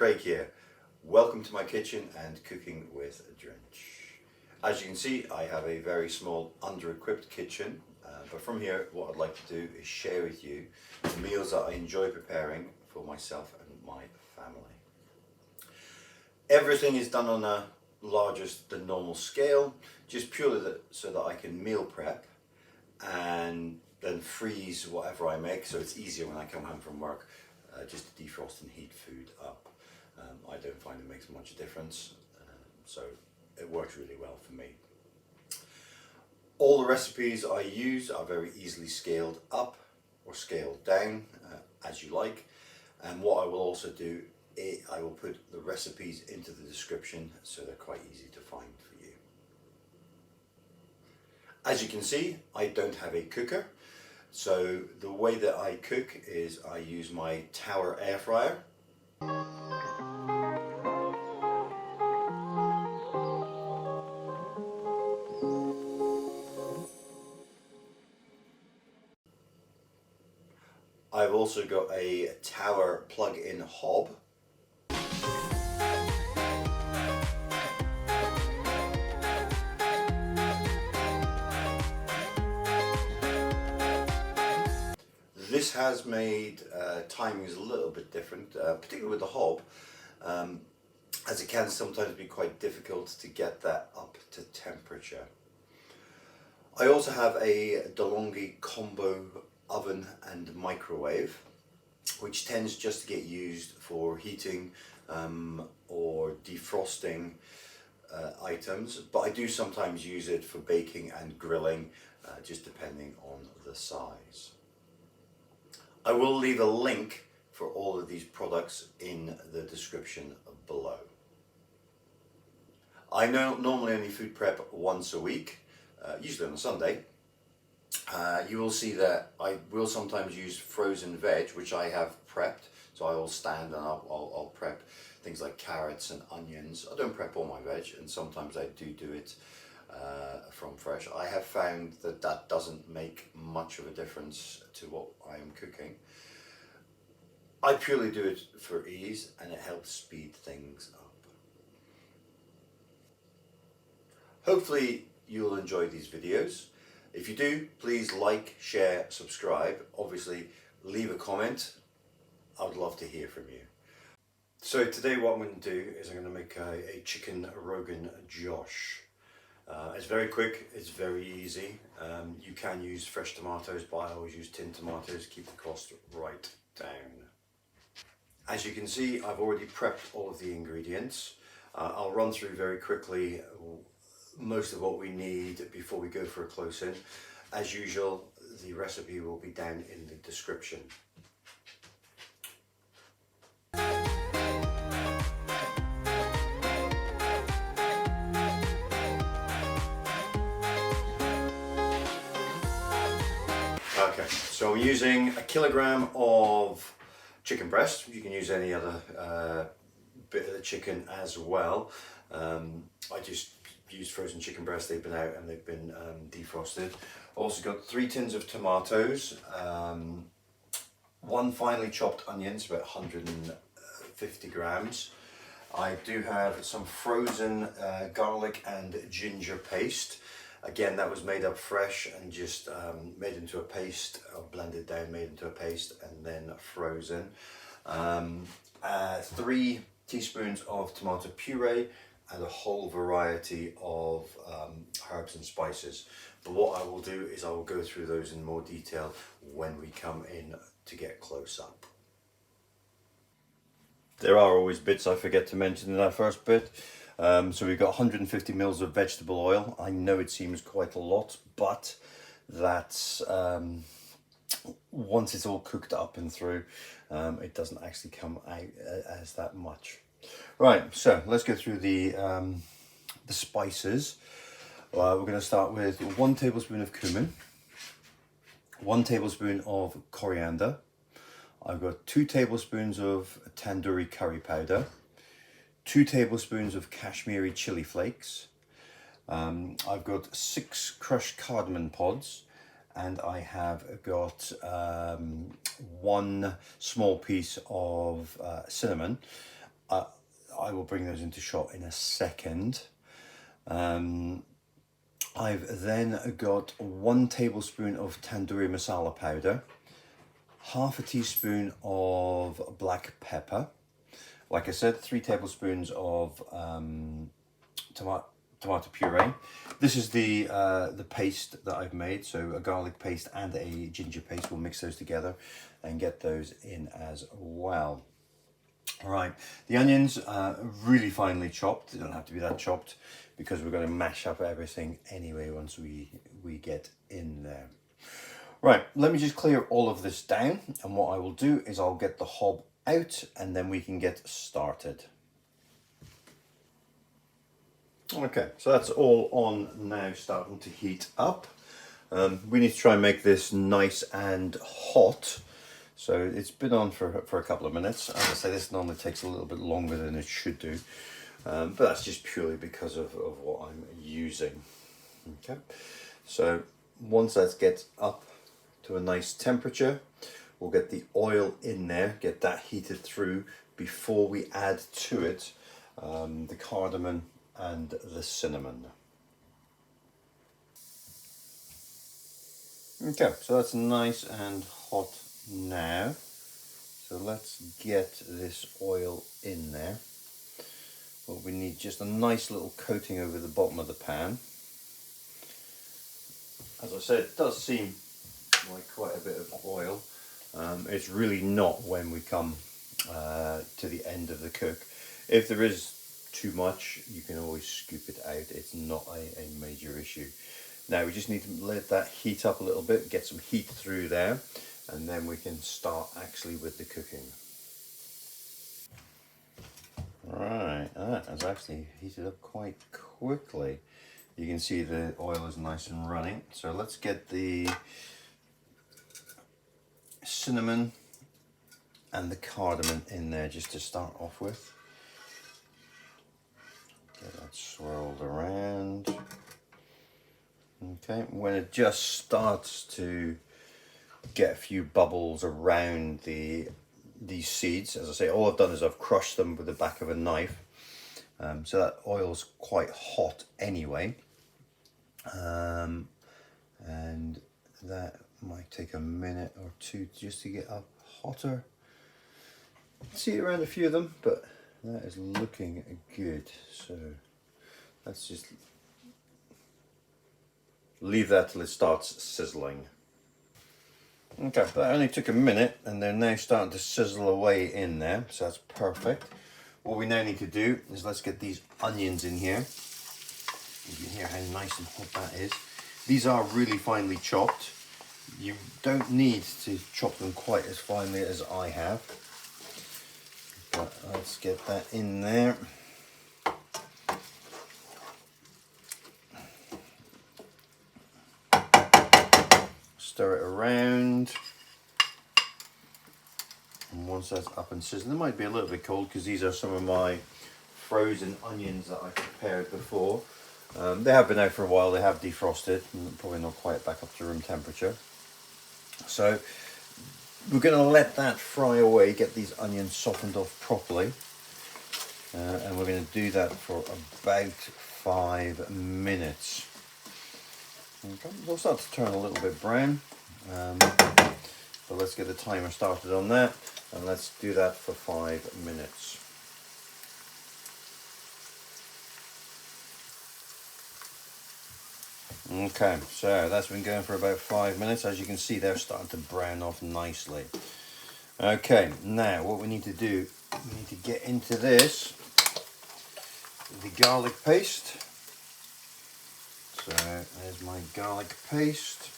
Craig here. Welcome to my kitchen and cooking with a drench. As you can see, I have a very small under-equipped kitchen, but from here what I'd like to do is share with you the meals that I enjoy preparing for myself and my family. Everything is done on a larger than normal scale, just purely so that I can meal prep and then freeze whatever I make, so it's easier when I come home from work just to defrost and heat food up. I don't find it makes much difference, so it works really well for me. All the recipes I use are very easily scaled up or scaled down, as you like, and what I will also do is I will put the recipes into the description so they're quite easy to find for you. As you can see, I don't have a cooker, so the way that I cook is I use my Tower air fryer. I've also got a Tower Plugin Hob. This has made timings a little bit different, particularly with the hob, as it can sometimes be quite difficult to get that up to temperature. I also have a DeLonghi combo oven and microwave, which tends just to get used for heating or defrosting items, but I do sometimes use it for baking and grilling, just depending on the size. I will leave a link for all of these products in the description below. I normally only food prep once a week, usually on a Sunday. You will see that I will sometimes use frozen veg, which I have prepped, so I will stand and I'll prep things like carrots and onions. I don't prep all my veg, and sometimes I do it from fresh. I have found that that doesn't make much of a difference to what I am cooking. I purely do it for ease, and it helps speed things up. Hopefully you'll enjoy these videos. If you do, please like, share, subscribe. Obviously, leave a comment. I would love to hear from you. So today what I'm going to do is I'm going to make a chicken Rogan Josh. It's very quick, it's very easy. You can use fresh tomatoes, but I always use tinned tomatoes, keep the cost right down. As you can see, I've already prepped all of the ingredients. I'll run through very quickly most of what we need before we go for a close-in. As usual, the recipe will be down in the description. Okay, so I'm using a kilogram of chicken breast. You can use any other bit of the chicken as well. I just used frozen chicken breast. They've been out and they've been defrosted. Also got 3 tins of tomatoes, 1 finely chopped onions, about 150 grams. I do have some frozen garlic and ginger paste. Again, that was made up fresh and just made into a paste, or blended down, made into a paste, and then frozen. 3 teaspoons of tomato puree and a whole variety of herbs and spices. But what I will do is I will go through those in more detail when we come in to get close up. There are always bits I forget to mention in that first bit. So we've got 150 mils of vegetable oil. I know it seems quite a lot, but that's once it's all cooked up and through, it doesn't actually come out as that much. Right, so let's go through the spices. We're going to start with 1 tablespoon of cumin, 1 tablespoon of coriander. I've got 2 tablespoons of tandoori curry powder, 2 tablespoons of Kashmiri chili flakes. I've got 6 crushed cardamom pods, and I have got 1 small piece of cinnamon. I will bring those into shot in a second. I've then got 1 tablespoon of Tandoori Masala powder, half a teaspoon of black pepper. Like I said, 3 tablespoons of tomato puree. This is the paste that I've made, so a garlic paste and a ginger paste. We'll mix those together and get those in as well. All right, the onions are really finely chopped. They don't have to be that chopped because we're going to mash up everything anyway once we get in there. Right, let me just clear all of this down, and what I will do is I'll get the hob out and then we can get started. Okay, so that's all on now, starting to heat up. We need to try and make this nice and hot. So it's been on for a couple of minutes. As I say, this normally takes a little bit longer than it should do. But that's just purely because of what I'm using. Okay, so once that gets up to a nice temperature, we'll get the oil in there, get that heated through before we add to it the cardamom and the cinnamon. Okay, so that's nice and hot now. So let's get this oil in there. Well, we need just a nice little coating over the bottom of the pan. As I said, it does seem like quite a bit of oil. It's really not when we come to the end of the cook. If there is too much, you can always scoop it out. It's not a major issue. Now we just need to let that heat up a little bit, get some heat through there, and then we can start actually with the cooking. Right, that has actually heated up quite quickly. You can see the oil is nice and running. So let's get the cinnamon and the cardamom in there just to start off with. Get that swirled around. Okay, when it just starts to get a few bubbles around these seeds, as I say, all I've done is I've crushed them with the back of a knife. So that oil's quite hot anyway. And that might take a minute or two just to get up hotter. See around a few of them, but that is looking good. So let's just leave that till it starts sizzling. Okay, that only took a minute and they're now starting to sizzle away in there, so that's perfect. What we now need to do is let's get these onions in here. You can hear how nice and hot that is. These are really finely chopped. You don't need to chop them quite as finely as I have. But let's get that in there. Stir it around. And once that's up and sizzling, it might be a little bit cold because these are some of my frozen onions that I prepared before. They have been out for a while, they have defrosted, probably not quite back up to room temperature. So we're going to let that fry away, get these onions softened off properly. And we're going to do that for about 5 minutes. Okay, they'll start to turn a little bit brown. But let's get the timer started on that and let's do that for 5 minutes. Okay, so that's been going for about 5 minutes. As you can see, they're starting to brown off nicely. Okay, now what we need to do, we need to get into this, the garlic paste. So there's my garlic paste,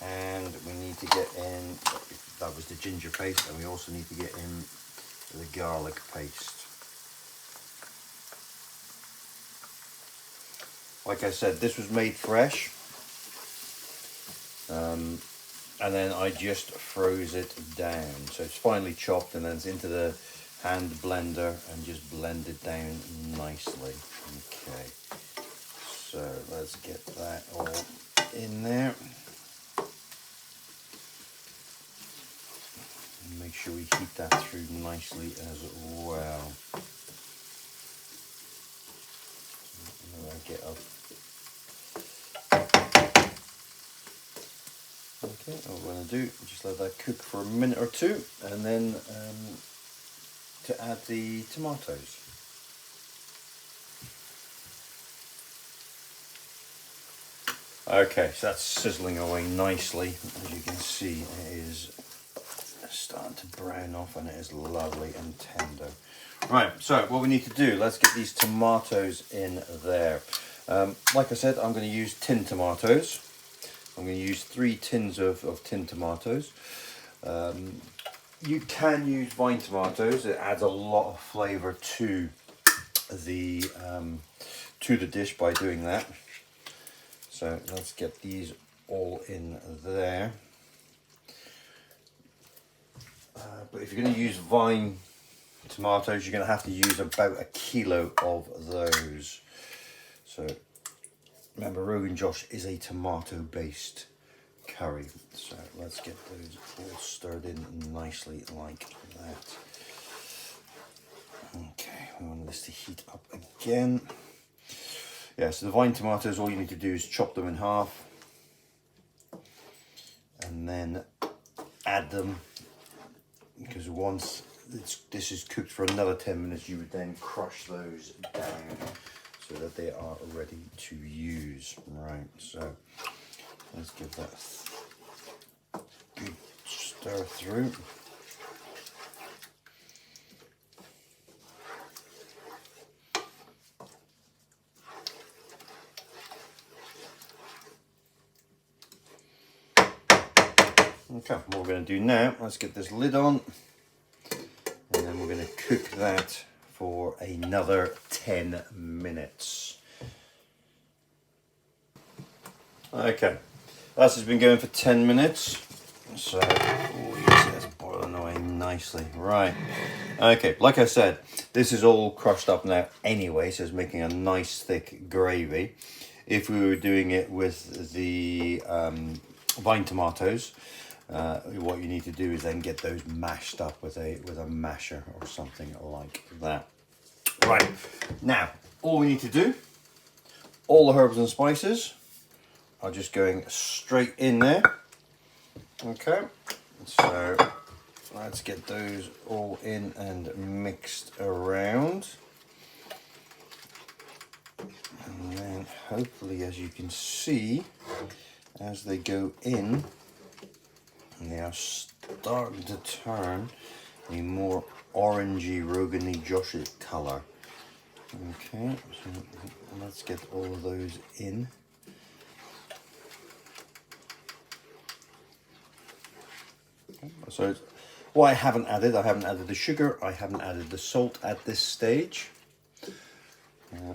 and we need to get in, that was the ginger paste, and we also need to get in the garlic paste. Like I said, this was made fresh, and then I just froze it down. So it's finely chopped and then it's into the hand blender and just blend it down nicely. Okay, so let's get that all in there. Make make sure we heat that through nicely as well. Get up. Okay, what we're going to do, just let that cook for a minute or two, and then to add the tomatoes. Okay, so that's sizzling away nicely. As you can see, it is starting to brown off, and it is lovely and tender. Right, so what we need to do, let's get these tomatoes in there. Like I said, I'm going to use tin tomatoes. I'm going to use 3 tins of tin tomatoes. You can use vine tomatoes. It adds a lot of flavour to the dish by doing that. So let's get these all in there. But if you're going to use vine tomatoes, you're going to have to use about 1 kilo of those. So remember, Rogan Josh is a tomato based curry, so let's get those all stirred in nicely like that. Okay, we want this to heat up again. Yeah, so the vine tomatoes, all you need to do is chop them in half and then add them, because once this is cooked for another 10 minutes, you would then crush those down so that they are ready to use. Right, so let's give that a good stir through. Okay, what we're going to do now, let's get this lid on, and then we're going to cook that for another 10 minutes. Okay, this has been going for 10 minutes, so you can see that's boiling away nicely. Right, okay, like I said, this is all crushed up now anyway, so it's making a nice thick gravy. If we were doing it with the vine tomatoes, what you need to do is then get those mashed up with a masher or something like that. Right, now all we need to do, all the herbs and spices are just going straight in there. Okay, so let's get those all in and mixed around, and then hopefully, as you can see, as they go in, they are starting to turn a more orangey, Rogan Josh colour. Okay, so let's get all of those in. So what I haven't added the sugar, I haven't added the salt at this stage.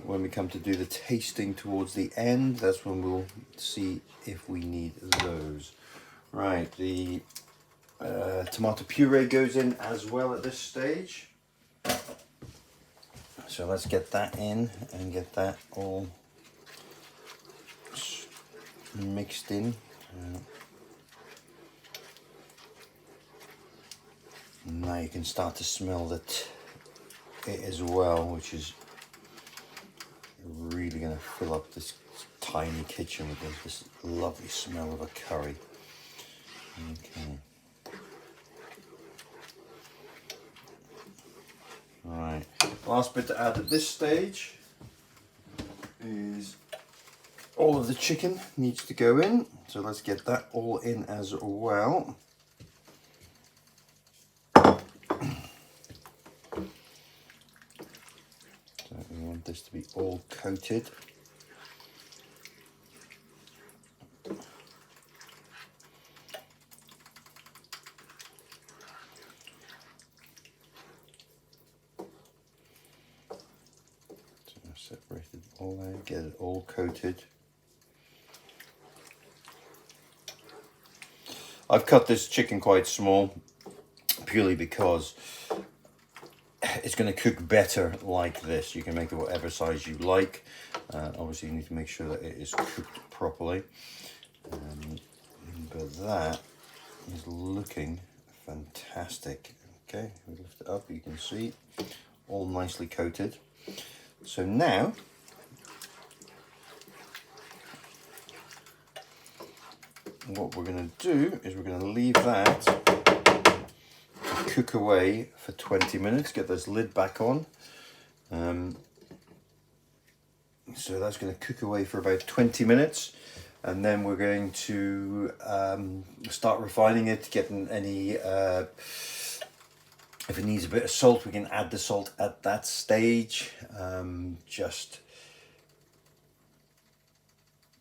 When we come to do the tasting towards the end, that's when we'll see if we need those. Right, the tomato puree goes in as well at this stage. So let's get that in and get that all mixed in. Now you can start to smell it as well, which is really going to fill up this tiny kitchen with this lovely smell of a curry. Okay. Right. Last bit to add at this stage is all of the chicken needs to go in. So let's get that all in as well. So we want this to be all coated. Separated all out, get it all coated. I've cut this chicken quite small purely because it's going to cook better like this. You can make it whatever size you like. Obviously you need to make sure that it is cooked properly. But that is looking fantastic. Okay, we lift it up, you can see, all nicely coated. So now, what we're going to do is we're going to leave that to cook away for 20 minutes, get this lid back on. So that's going to cook away for about 20 minutes. And then we're going to start refining it, getting any, if it needs a bit of salt, we can add the salt at that stage, just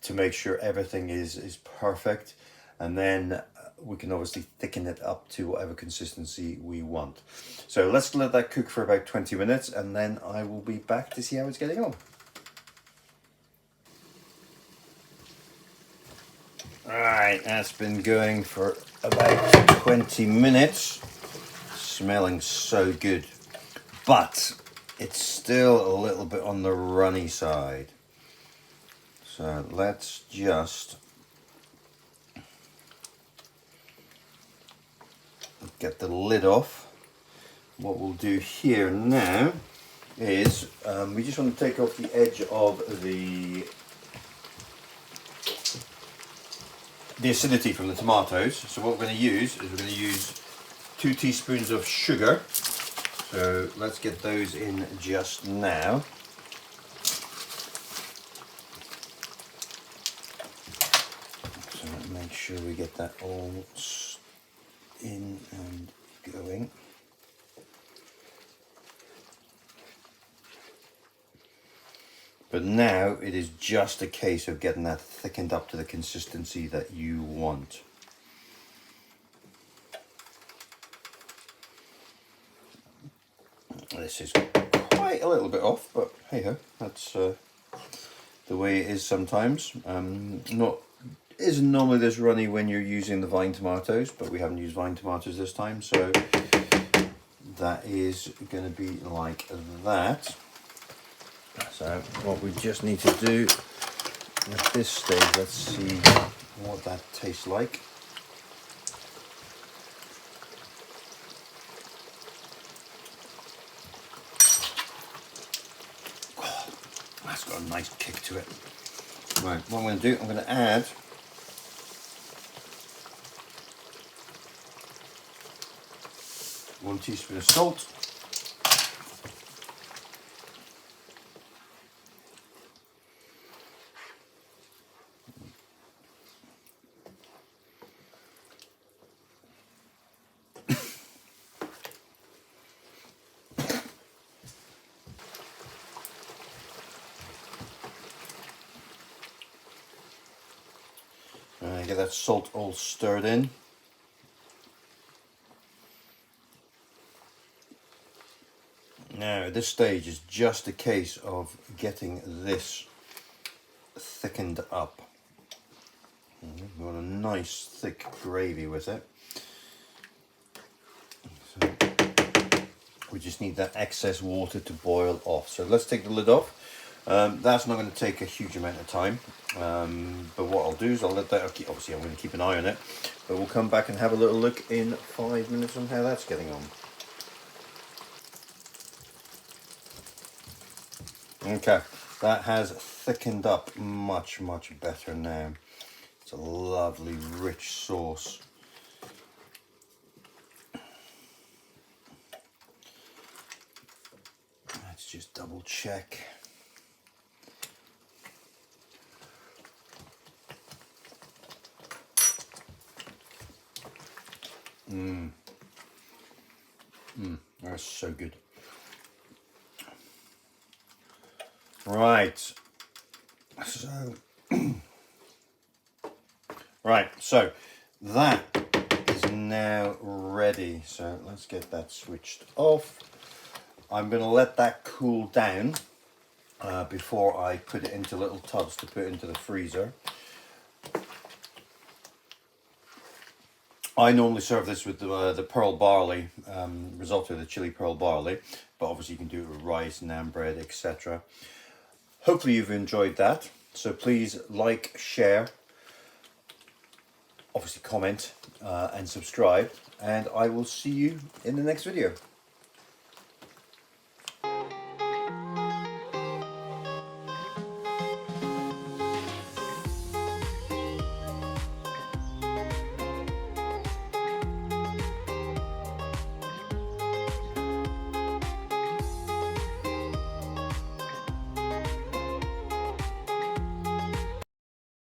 to make sure everything is perfect. And then we can obviously thicken it up to whatever consistency we want. So let's let that cook for about 20 minutes and then I will be back to see how it's getting on. Alright, that's been going for about 20 minutes. Smelling so good, but it's still a little bit on the runny side. So let's just get the lid off. What we'll do here now is we just want to take off the edge of the acidity from the tomatoes. So what we're going to use is we're going to use 2 teaspoons of sugar. So let's get those in just now. So make sure we get that all in and going. But now it is just a case of getting that thickened up to the consistency that you want. This is quite a little bit off, but hey ho, that's the way it is sometimes. Isn't normally this runny when you're using the vine tomatoes, but we haven't used vine tomatoes this time, so that is going to be like that. So what we just need to do at this stage, let's see what that tastes like. Oh, that's got a nice kick to it. Right, what I'm going to do, I'm going to add one teaspoon of salt. Get that salt all stirred in. Now at this stage is just a case of getting this thickened up. We want a nice thick gravy with it. So we just need that excess water to boil off. So let's take the lid off. That's not going to take a huge amount of time, but what I'll do is I'll let that, obviously I'm going to keep an eye on it, but we'll come back and have a little look in 5 minutes on how that's getting on. Okay, that has thickened up much better now. It's a lovely rich sauce. Let's just double check. That's so good. Right, so so that is now ready. So let's get that switched off. I'm going to let that cool down before I put it into little tubs to put into the freezer. I normally serve this with the pearl barley risotto, the chili pearl barley, but obviously you can do it with rice, naan bread, etc. Hopefully you've enjoyed that. So please like, share, obviously comment and subscribe, and I will see you in the next video.